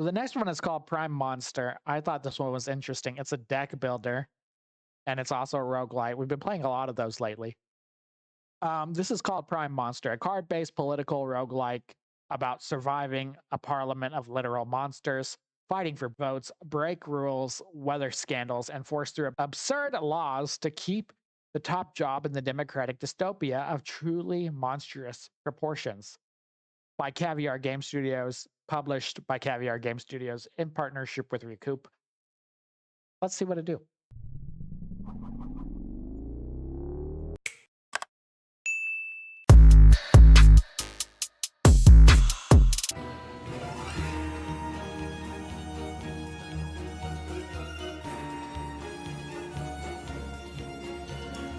So the next one is called Prime Monster. I thought this one was interesting. It's a deck builder, and it's also a roguelite. We've been playing a lot of those lately. This is called Prime Monster, a card-based political roguelike about surviving a parliament of literal monsters, fighting for votes, break rules, weather scandals, and force through absurd laws to keep the top job in the democratic dystopia of truly monstrous proportions. By Caviar Game Studios, published by Caviar Game Studios in partnership with Recoup. Let's see what it do.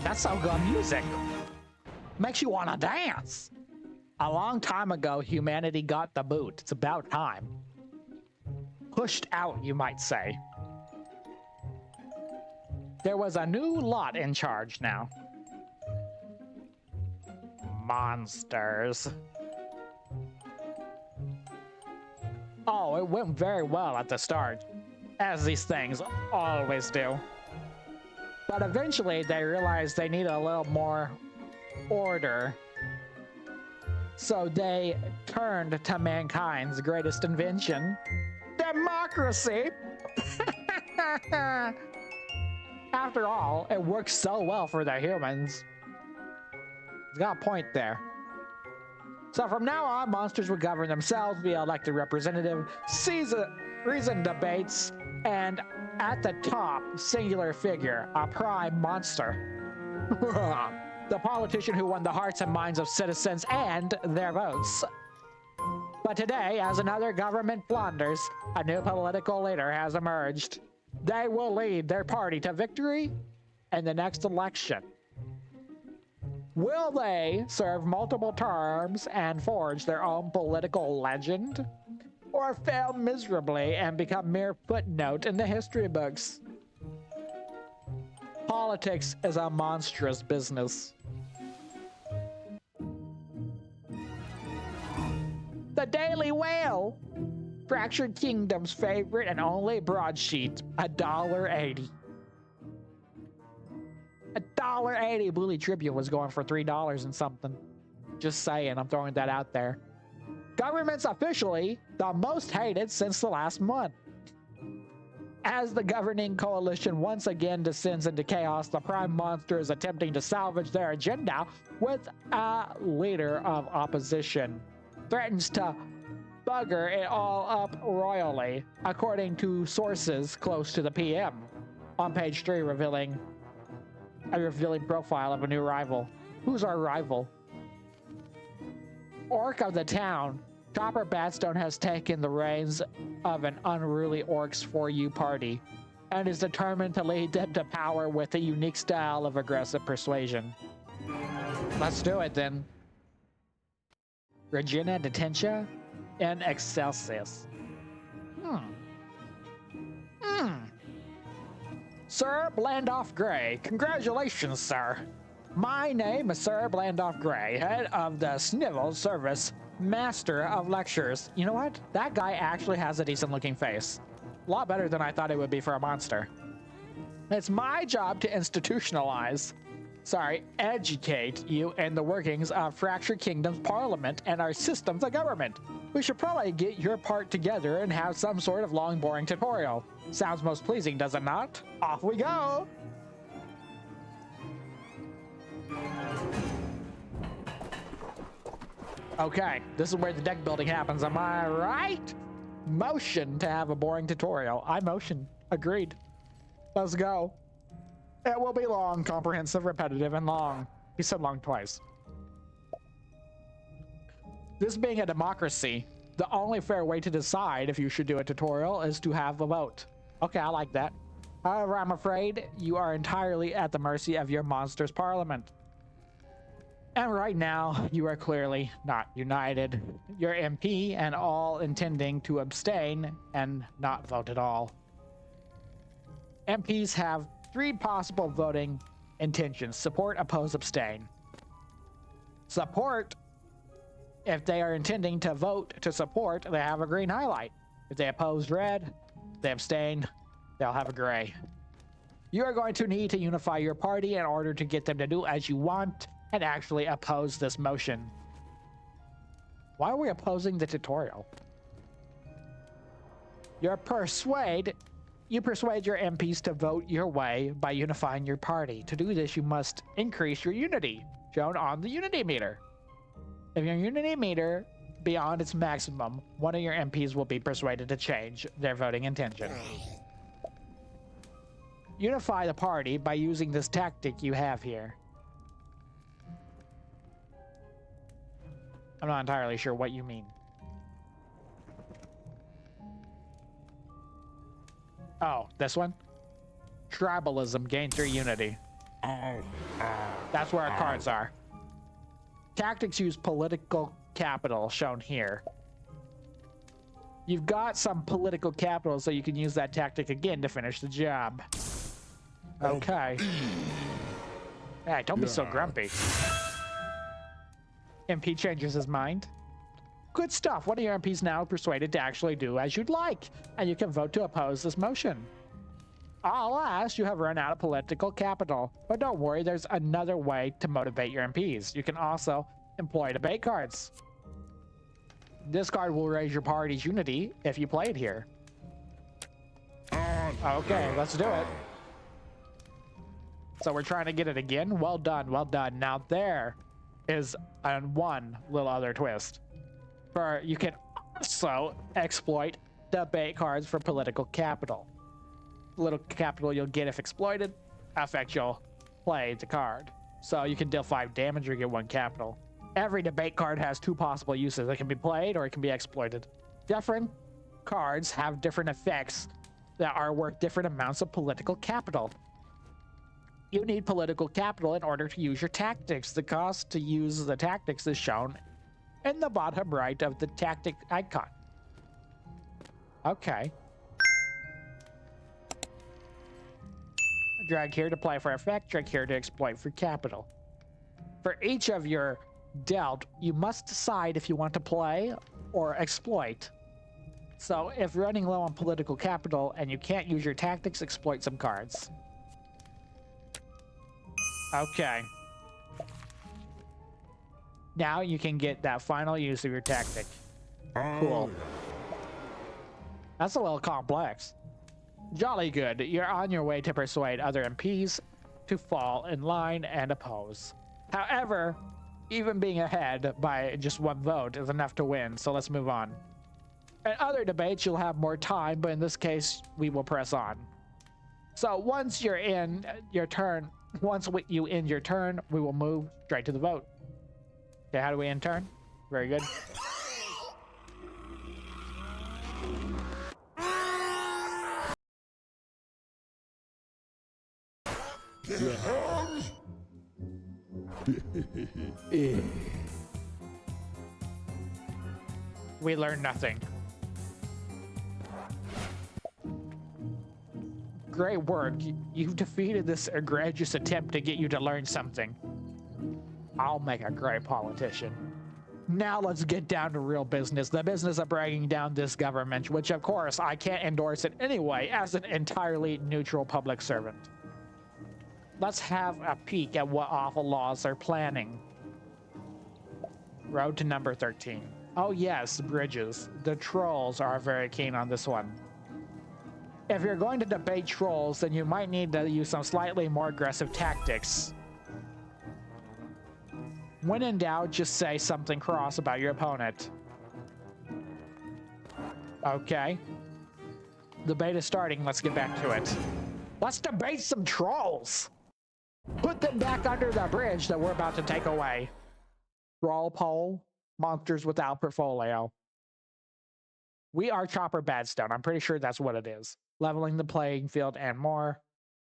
That's some good music. Makes you want to dance. A long time ago, humanity got the boot. It's about time. Pushed out, you might say. There was a new lot in charge now. Monsters. Oh, it went very well at the start, as these things always do. But eventually they realized they needed a little more order. So they turned to mankind's greatest invention, democracy. After all, it works so well for the humans. It's got a point there. So from now on, monsters will govern themselves via elected representative, reasoned debates, and at the top, singular figure, a prime monster. The politician who won the hearts and minds of citizens and their votes. But today, as another government blunders, a new political leader has emerged. They will lead their party to victory in the next election. Will they serve multiple terms and forge their own political legend? Or fail miserably and become mere footnote in the history books? Politics is a monstrous business. The Daily Whale! Fractured Kingdom's favorite and only broadsheet, $1.80. $1.80. Bule Tribune was going for $3 and something. Just saying, I'm throwing that out there. Government's officially the most hated since the last month. As the governing coalition once again descends into chaos, the Prime Monster is attempting to salvage their agenda with a leader of opposition. Threatens to bugger it all up royally, according to sources close to the PM. On page 3, revealing a revealing profile of a new rival. Who's our rival? Orc of the town, Chopper Batstone has taken the reins of an unruly Orcs for You party and is determined to lead them to power with a unique style of aggressive persuasion. Let's do it then. Regina Detentia in Excelsis. Sir Blandoff Gray. Congratulations, sir. My name is Sir Blandoff Gray, head of the Snivel Service, master of lectures. You know what? That guy actually has a decent looking face. A lot better than I thought it would be for a monster. It's my job to educate you in the workings of Fractured Kingdom's parliament and our systems of government. We should probably get your part together and have some sort of long, boring tutorial. Sounds most pleasing, does it not? Off we go! Okay, this is where the deck building happens, am I right? Motion to have a boring tutorial. I motion. Agreed. Let's go. It will be long, comprehensive, repetitive, and long. He said long twice. This being a democracy, the only fair way to decide if you should do a tutorial is to have a vote. Okay, I like that. However, I'm afraid you are entirely at the mercy of your monster's parliament. And right now, you are clearly not united. Your MP and all intending to abstain and not vote at all. MPs have 3 possible voting intentions: support, oppose, abstain. Support, if they are intending to vote to support, they have a green highlight. If they oppose red, they abstain, they'll have a gray. You are going to need to unify your party in order to get them to do as you want and actually oppose this motion. Why are we opposing the tutorial? You persuade your MPs to vote your way by unifying your party. To do this, you must increase your unity, shown on the unity meter. If your unity meter beyond its maximum, one of your MPs will be persuaded to change their voting intention. Unify the party by using this tactic you have here. I'm not entirely sure what you mean. Oh, this one? Tribalism, gain 3 unity. That's where our cards are. Tactics use political capital, shown here. You've got some political capital, so you can use that tactic again to finish the job. Okay. Hey, don't be so grumpy. MP changes his mind. Good stuff. One of your MPs now persuaded to actually do as you'd like, and you can vote to oppose this motion. Alas, you have run out of political capital, but don't worry, there's another way to motivate your MPs. You can also employ debate cards. This card will raise your party's unity if you play it here. Okay, let's do it. So we're trying to get it again. Well done, well done. Now there is one little other twist. You can also exploit debate cards for political capital. The little capital you'll get if exploited affects you'll play the card. So you can deal 5 damage or get 1 capital. Every debate card has 2 possible uses. It can be played or it can be exploited. Different cards have different effects that are worth different amounts of political capital. You need political capital in order to use your tactics. The cost to use the tactics is shown in the bottom right of the tactic icon. Okay. Drag here to play for effect, drag here to exploit for capital. For each of your dealt, you must decide if you want to play or exploit. So if you're running low on political capital and you can't use your tactics, exploit some cards. Okay. Now you can get that final use of your tactic. Cool. That's a little complex. Jolly good. You're on your way to persuade other MPs to fall in line and oppose. However, even being ahead by just 1 vote is enough to win, so let's move on. In other debates, you'll have more time, but in this case, we will press on. So once you're in your turn, you end your turn, we will move straight to the vote. Okay, how do we end turn? Very good. We learned nothing. Great work. You've defeated this egregious attempt to get you to learn something. I'll make a great politician. Now let's get down to real business, the business of bringing down this government, which of course I can't endorse it anyway as an entirely neutral public servant. Let's have a peek at what awful laws they're planning. Road to number 13. Oh yes, bridges. The trolls are very keen on this one. If you're going to debate trolls, then you might need to use some slightly more aggressive tactics. When in doubt, just say something cross about your opponent. Okay. Debate is starting, let's get back to it. Let's debate some trolls! Put them back under the bridge that we're about to take away. Troll poll, monsters without portfolio. We are Chopper Badstone, I'm pretty sure that's what it is. Leveling the playing field and more.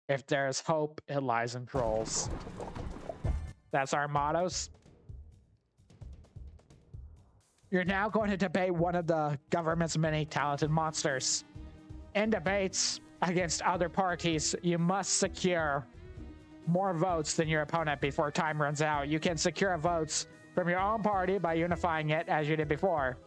If there's hope, it lies in trolls. That's our mottos. You're now going to debate one of the government's many talented monsters. In debates against other parties, you must secure more votes than your opponent before time runs out. You can secure votes from your own party by unifying it as you did before.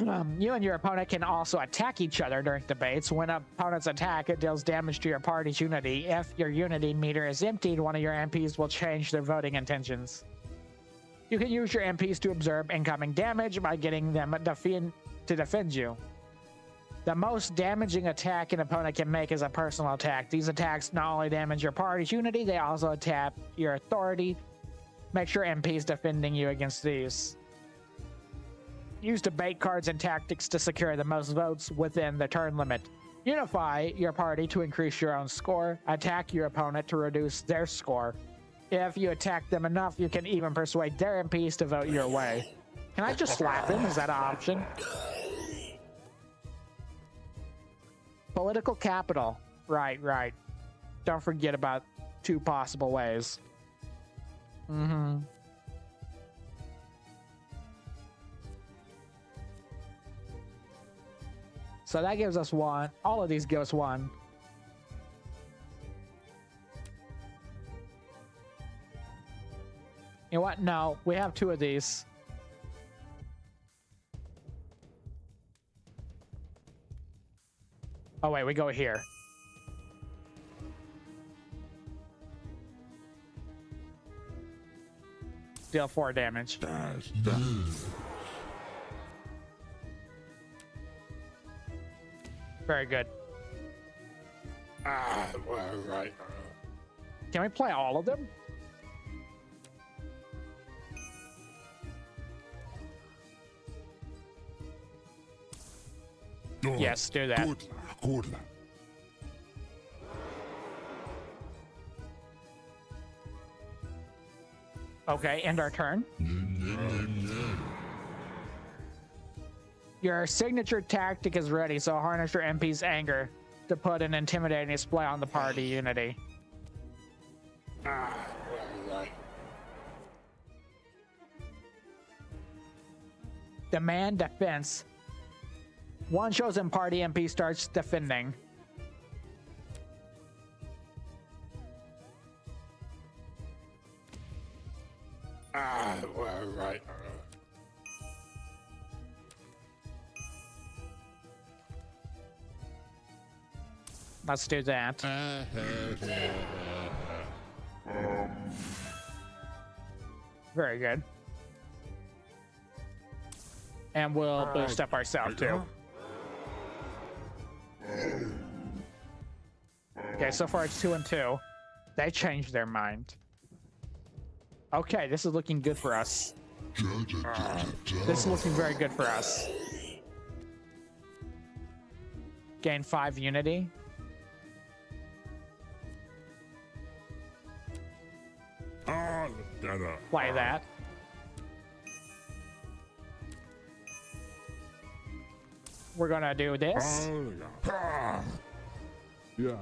You and your opponent can also attack each other during debates. When opponents attack, it deals damage to your party's unity. If your unity meter is emptied, one of your MPs will change their voting intentions. You can use your MPs to absorb incoming damage by getting them to defend you. The most damaging attack an opponent can make is a personal attack. These attacks not only damage your party's unity, they also attack your authority. Make sure MPs defending you against these. Use debate cards and tactics to secure the most votes within the turn limit. Unify your party to increase your own score. Attack your opponent to reduce their score. If you attack them enough, you can even persuade their MPs to vote your way. Can I just slap him? Is that an option? Political capital. Right, right. Don't forget about 2 possible ways. So that gives us 1. All of these give us 1. You know what? No, we have 2 of these. Oh wait, we go here. Deal 4 damage. Very good. Well, right. Can we play all of them? Yes, do that. Good. Okay, end our turn. Your signature tactic is ready, so harness your MP's anger to put an intimidating display on the party unity. Well, right. Demand defense. One chosen party MP starts defending. Well, right. Let's do that. Very good. And we'll boost up ourselves too. Okay, so far it's 2 and 2. They changed their mind. Okay, this is looking good for us. This is looking very good for us. Gain 5 unity. Play that. We're gonna do this. Yeah.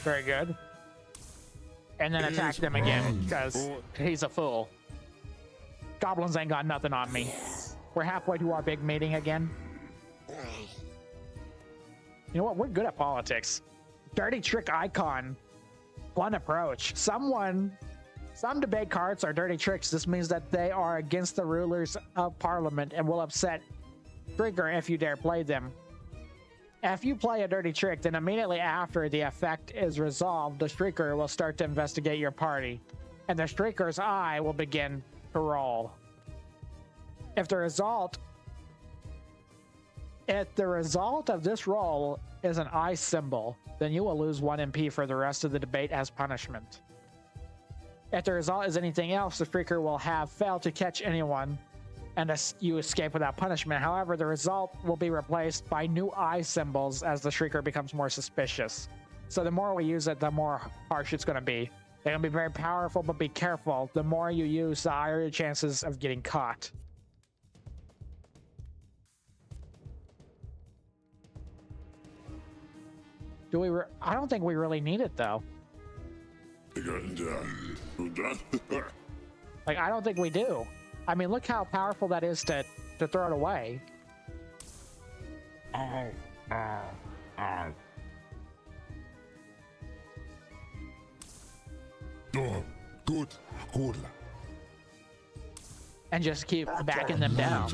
Very good. And then attack them again, because he's a fool. Goblins ain't got nothing on me. We're halfway to our big meeting again. You know what? We're good at politics. Dirty trick icon. Blunt approach. Some debate cards are dirty tricks. This means that they are against the rulers of parliament and will upset Trigger if you dare play them. If you play a dirty trick, then immediately after the effect is resolved, the streaker will start to investigate your party, and the streaker's eye will begin to roll. If the result of this roll is an eye symbol, then you will lose 1 MP for the rest of the debate as punishment. If the result is anything else, the streaker will have failed to catch anyone, and you escape without punishment. However, the result will be replaced by new eye symbols as the Shrieker becomes more suspicious. So the more we use it, the more harsh it's going to be. They're going to be very powerful, but be careful. The more you use, the higher your chances of getting caught. Do we? I don't think we really need it, though. Like, I don't think we do. I mean, look how powerful that is to throw it away. Good. And just keep backing them down.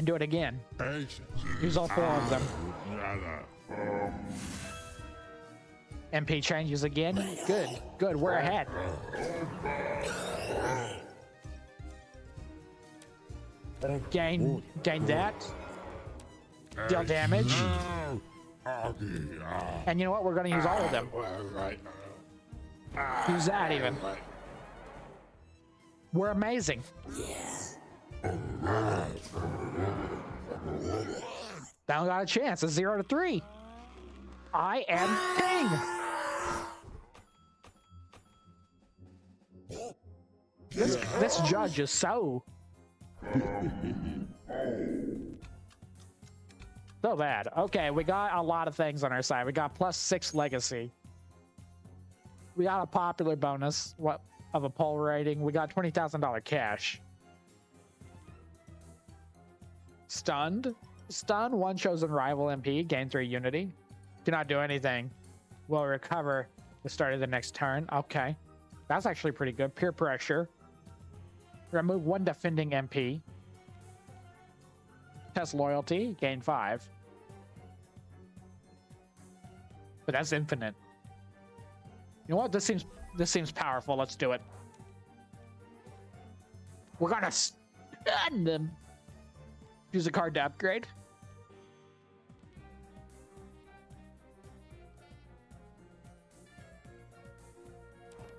And do it again. Ace. Use all 4 of them. MP changes again. Good, good, we're ahead. Gain that. Deal damage. And you know what? We're gonna use all of them. Right. Use that even. We're amazing. Now got a chance. It's 0 to 3. I am king. This judge is so bad. Okay, we got a lot of things on our side. We got +6 legacy. We got a popular bonus of a poll rating. We got $20,000 cash. Stunned. Stun 1 chosen rival MP. Gain 3 unity. Cannot do anything. Will recover the start of the next turn. Okay. That's actually pretty good. Peer pressure. Remove 1 defending MP. Test loyalty. Gain 5. But that's infinite. You know what? This seems powerful. Let's do it. We're gonna stun them. Use a card to upgrade.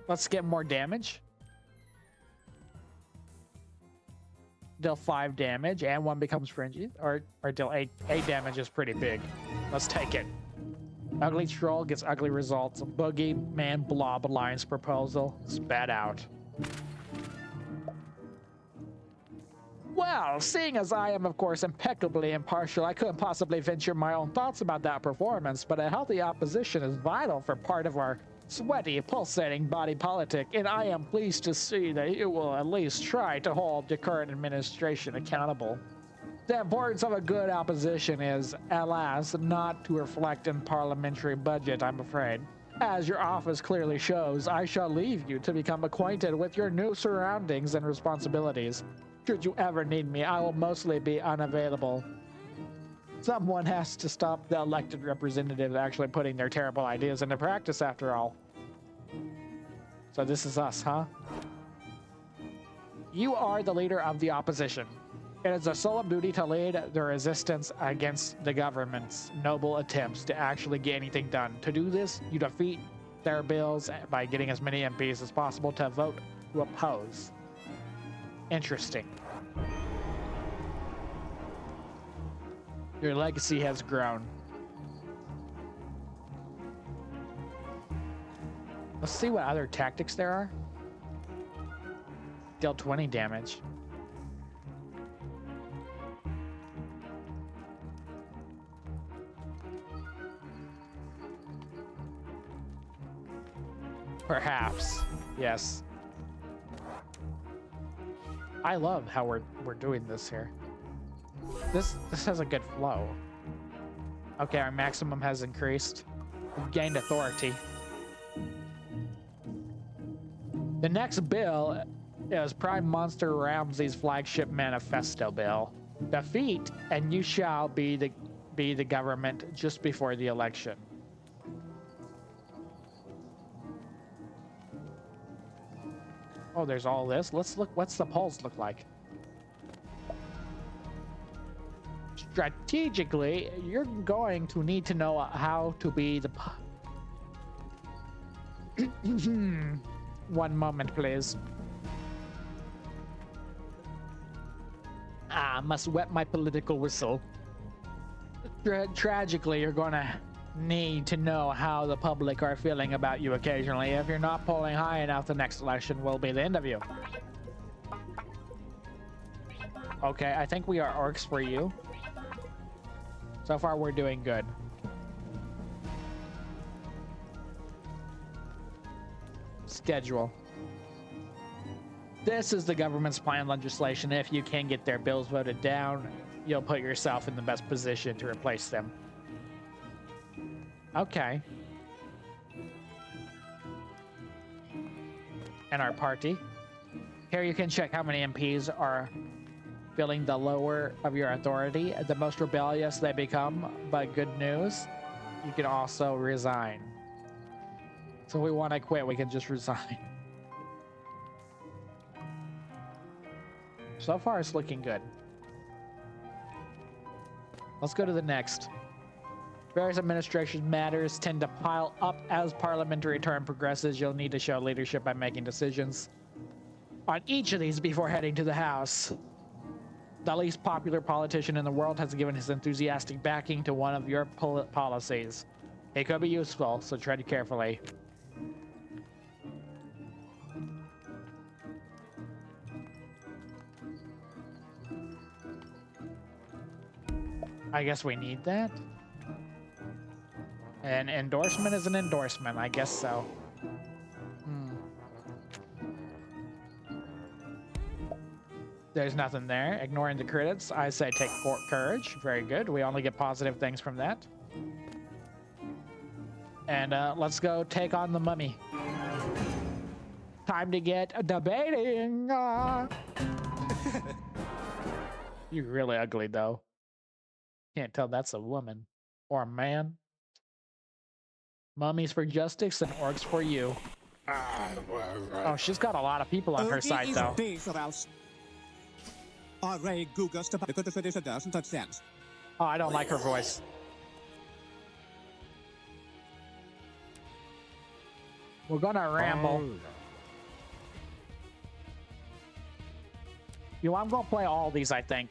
Let's get more damage. Deal 5 damage and 1 becomes fringy. Or deal 8 damage is pretty big. Let's take it. Ugly troll gets ugly results. Boogie man blob alliance proposal. Spat out. Well, seeing as I am, of course, impeccably impartial, I couldn't possibly venture my own thoughts about that performance, but a healthy opposition is vital for part of our sweaty, pulsating body politic, and I am pleased to see that you will at least try to hold the current administration accountable. The importance of a good opposition is, alas, not to reflect in parliamentary budget, I'm afraid. As your office clearly shows, I shall leave you to become acquainted with your new surroundings and responsibilities. Should you ever need me, I will mostly be unavailable. Someone has to stop the elected representatives actually putting their terrible ideas into practice, after all. So this is us, huh? You are the leader of the opposition. It is a solemn duty to lead the resistance against the government's noble attempts to actually get anything done. To do this, you defeat their bills by getting as many MPs as possible to vote to oppose. Interesting. Your legacy has grown. Let's see what other tactics there are. Deal 20 damage. Perhaps, yes. I love how we're doing this here. This has a good flow. Okay, our maximum has increased. We've gained authority. The next bill is Prime Monster Ramsey's flagship manifesto bill. Defeat, and you shall be the government just before the election. Oh, there's all this. Let's look. What's the polls look like? Strategically, you're going to need to know how to be the... One moment, please. Must wet my political whistle. Tragically, you're gonna need to know how the public are feeling about you occasionally. If you're not polling high enough, the next election will be the end of you. Okay, I think we are orcs for you. So far, we're doing good. Schedule. This is the government's planned legislation. If you can get their bills voted down, you'll put yourself in the best position to replace them. Okay. And our party. Here you can check how many MPs are feeling the lower of your authority, the most rebellious they become. But good news, you can also resign. So if we want to quit, we can just resign. So far, it's looking good. Let's go to the next. Various administration matters tend to pile up as parliamentary term progresses. You'll need to show leadership by making decisions on each of these before heading to the House. The least popular politician in the world has given his enthusiastic backing to one of your policies. It could be useful, so tread carefully. I guess we need that. An endorsement is an endorsement, I guess so. There's nothing there. Ignoring the critics, I say take courage. Very good. We only get positive things from that. And let's go take on the mummy. Time to get debating. You're really ugly, though. Can't tell that's a woman or a man. Mummies for justice and orcs for you. Oh, she's got a lot of people on her side, though. Oh, I don't like her voice. We're gonna ramble. You know, I'm gonna play all these, I think.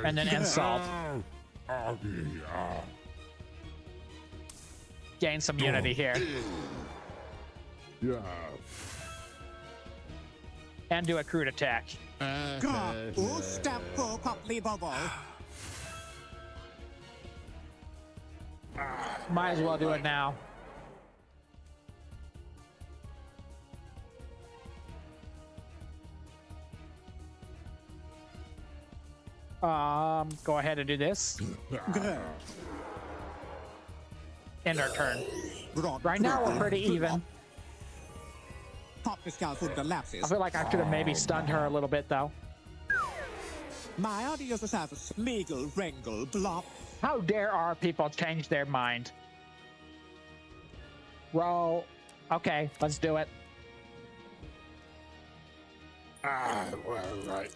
And then insult. Gain some unity here. Yeah. And do a crude attack. Might as well do it now. Go ahead and do this. End our turn. Right now we're pretty even. I feel like I could have maybe stunned her a little bit though. How dare our people change their mind? Roll. Okay, let's do it. Well, right.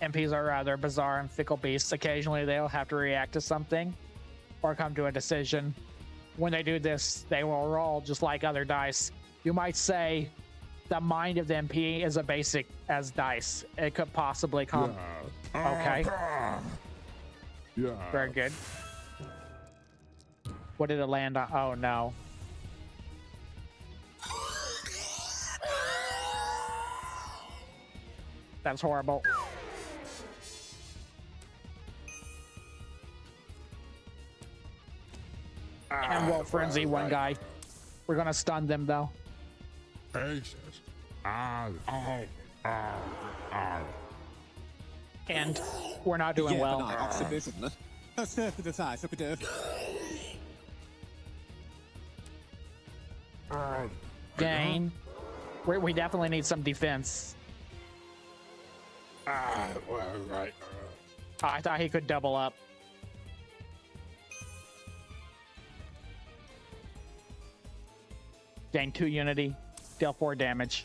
MPs are rather bizarre and fickle beasts. Occasionally they'll have to react to something or come to a decision. When they do this, they will roll just like other dice. You might say the mind of the MP is as basic as dice. It could possibly come. Okay. Yeah. Very good. What did it land on? Oh no. That's horrible. And we'll frenzy one guy. We're gonna stun them though. And we're not doing well. Gain. We definitely need some defense. Well, right. I thought he could double up. Gain 2 unity, deal 4 damage.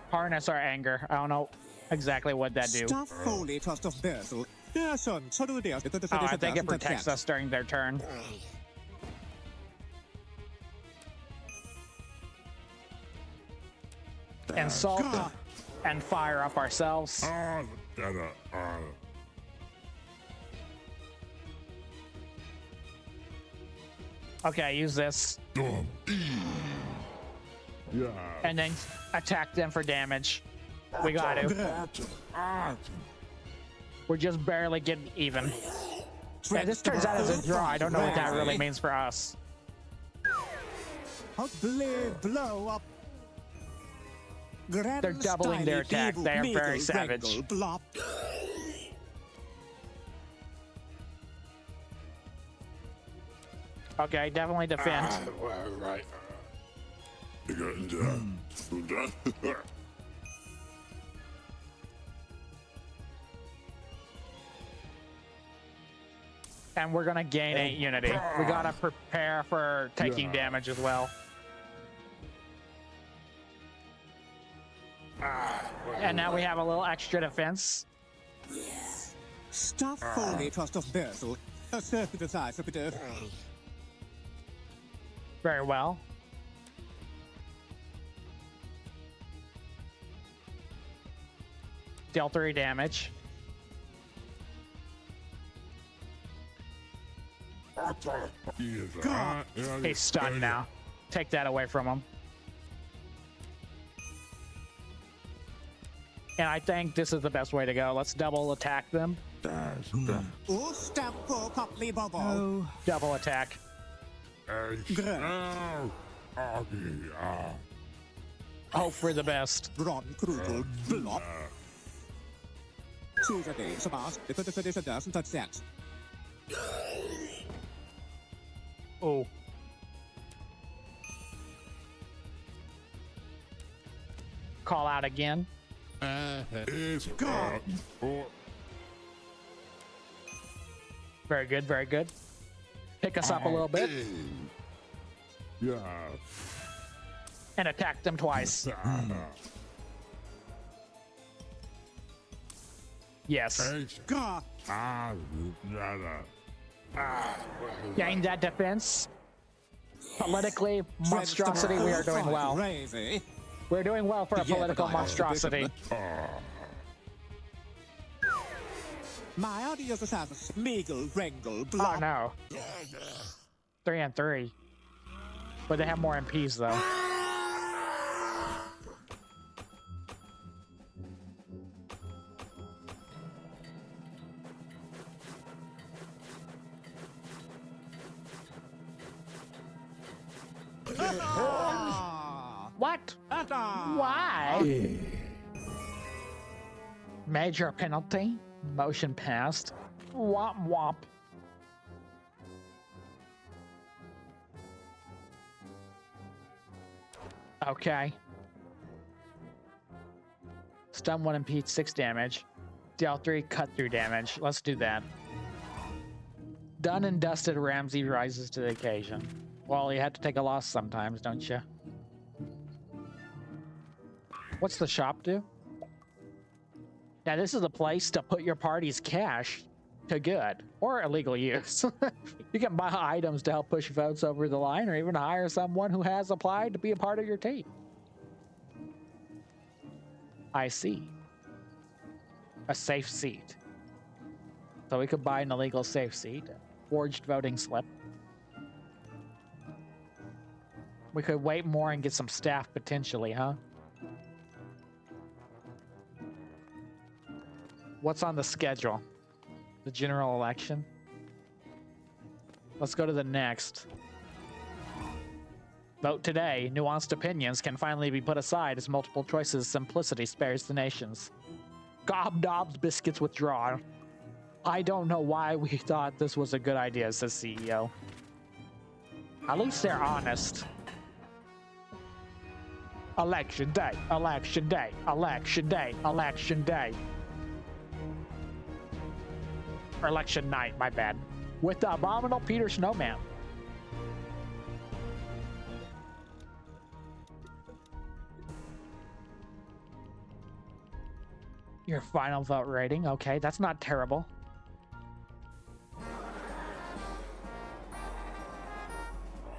Harness our anger. I don't know exactly what that do. Oh, I think it protects us during their turn. Insult and fire up ourselves. Okay, use this. Yeah. And then attack them for damage. We got to. We're just barely getting even. Yeah, this turns out as a draw. I don't know what that really means for us. They're doubling their attack. They are very savage. Okay, definitely defend. Well, right. And we're gonna gain 8 unity. We gotta prepare for taking damage as well. And now we have a little extra defense. Stuff fully trust of Basil. A circuit size of it. Very well. Deal 3 damage. He's stunned now. Take that away from him. And I think this is the best way to go. Let's double attack them. Double attack. Hope for the best. Oh. Call out again. Very good, very good. Pick us up a little bit. Yeah. And attack them twice. Yes. Gain that defense. Politically, monstrosity, we are doing well. We're doing well for a political monstrosity. My audience has a smeagol, wrangle, Oh no. 3 and 3. But they have more MPs though. What? Why? Major penalty. Motion passed. Womp womp. Okay. Stun 1 impede 6 damage. Deal 3 cut through damage. Let's do that. Done and dusted, Ramsey rises to the occasion. Well, you have to take a loss sometimes, don't you? What's the shop do? Now, this is the place to put your party's cash to good or illegal use. You can buy items to help push votes over the line or even hire someone who has applied to be a part of your team. I see. A safe seat. So we could buy an illegal safe seat, forged voting slip. We could wait more and get some staff potentially, huh? What's on the schedule? The general election? Let's go to the next. Vote today. Nuanced opinions can finally be put aside as multiple choices simplicity spares the nations. Gobnobs biscuits withdrawn. I don't know why we thought this was a good idea, says CEO. At least they're honest. Election day, election day, election day, election day. Or election night, my bad. With the abominable Peter Snowman. Your final vote rating. Okay, that's not terrible.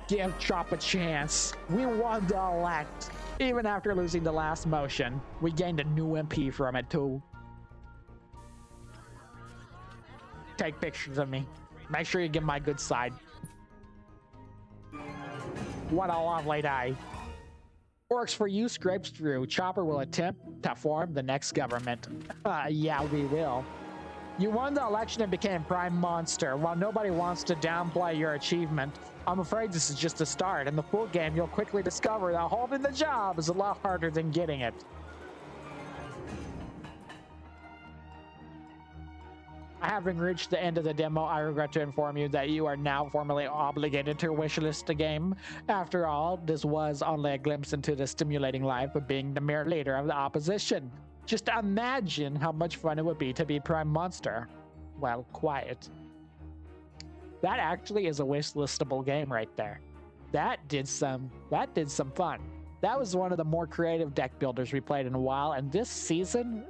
Give Chop a chance. We won the elect. Even after losing the last motion, we gained a new MP from it too. Take pictures of me. Make sure you get my good side. What a lovely day. Works for you, scrapes through. Chopper will attempt to form the next government. Yeah, we will. You won the election and became Prime Monster. While nobody wants to downplay your achievement, I'm afraid this is just a start. In the full game, you'll quickly discover that holding the job is a lot harder than getting it. Having reached the end of the demo, I regret to inform you that you are now formally obligated to wishlist the game. After all, this was only a glimpse into the stimulating life of being the mere leader of the opposition. Just imagine how much fun it would be to be Prime Monster. Well, quiet. That actually is a wishlistable game right there. That did some fun. That was one of the more creative deck builders we played in a while, and this season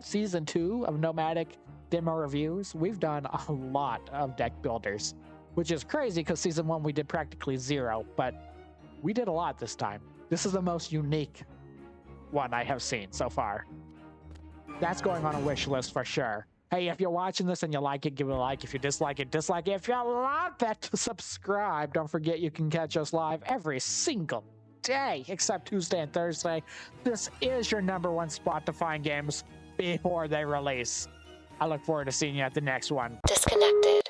2 of Nomadic demo reviews, we've done a lot of deck builders, which is crazy because season 1 we did practically 0, but we did a lot this time. This is the most unique one I have seen so far. That's going on a wish list for sure. Hey, if you're watching this and you like it, give it a like. If you dislike it, dislike it. If you love it, subscribe. Don't forget you can catch us live every single day except Tuesday and Thursday. This is your #1 spot to find games before they release. I look forward to seeing you at the next one. Disconnected.